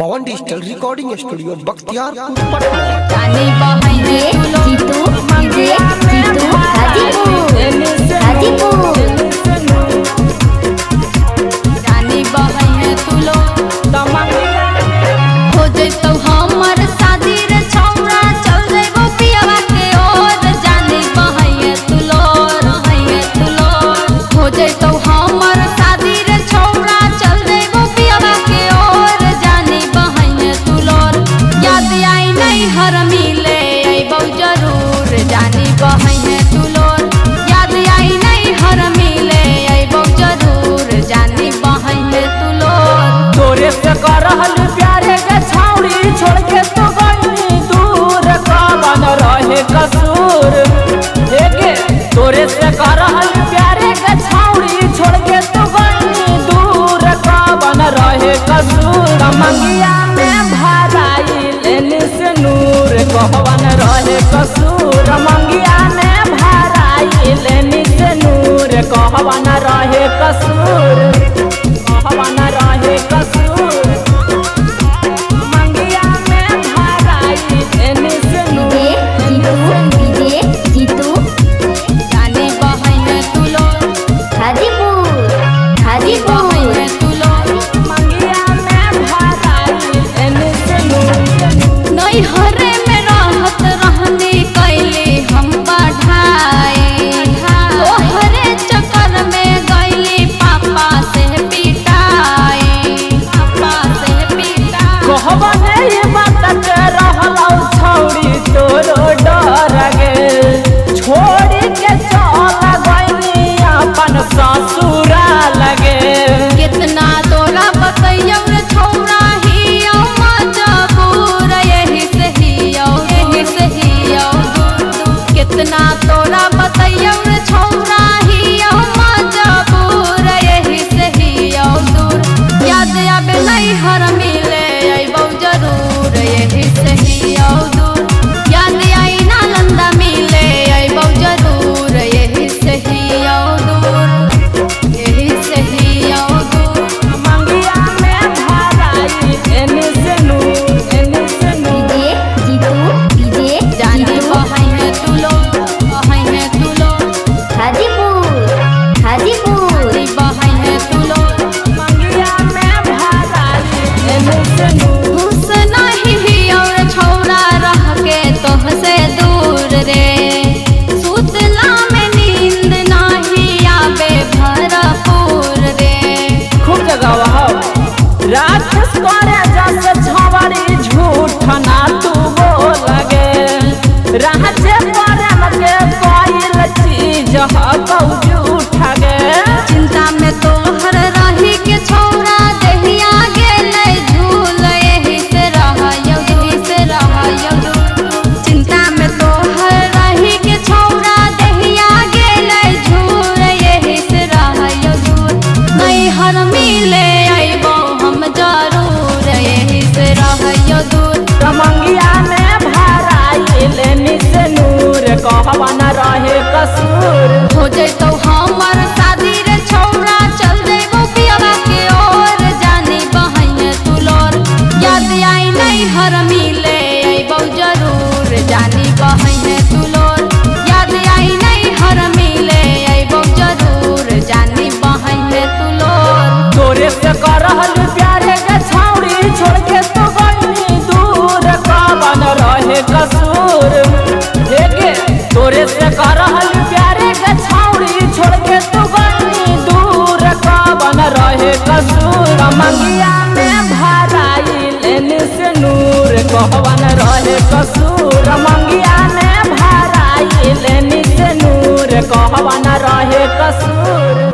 पवन digital recording studio Bakhtiyarpur Karhal प्यारे के छाउड़ी छोड़ के तो गई दूर कवन रहे कसूर देखे तोरे से करहल प्यारे के छाउड़ी छोड़ के तो गई दूर कवन रहे कसूर मंगिया में भराई लेने से नूर कहवन रहे कसूर मंगिया में भराई लेने से नूर कहवन रहे कसूर कहवन रहे कसूर ससुरा लगे कितना तोरा बतैया छौरा ही मजबूर यही से कितना तोरा बतैया छौरा ही मजबूर यही से दूर याद आबे नहीं हर मिले अबौ जरूर यही से दूर याद आई नालंदा मिले अबौ जरूर यही से राक्षस करे जैसे छवरी झूठ ना तू बोलगे राज्य प्रेम के कोई चीज झूठ गे चिंता में तोहर रही के छौरा दहिया गेले झूल यही से चिंता में तोहर रही के छौरा दहिया गेले झूल यही से नहीं हर मिले जरूर यही से दूर मंगिया में भराई लेनी से नूर कहवन रहे कसूर हो जैतो हमर शादी रे छौरा चल जेबो पियवा के ओर जानी बहन तुलोर याद आई नहीं हर मिले अबौ जरूर जानी बहन तुलोर याद आई नहीं हर मिले अबौ जरूर जानी बहन तुलोर तोरे से करहल प्यारे के छाउड़ी छोड़ के तो गई दूर कवन रहे कसूर देखे तोरे से करहल प्यारे के छाउड़ी छोड़ के तो गई दूर कवन रहे कसूर मंगिया में भराई लेने से नूर कहवन रहे कसूर मंगिया में भराई लेने से नूर कहवन रहे कसूर।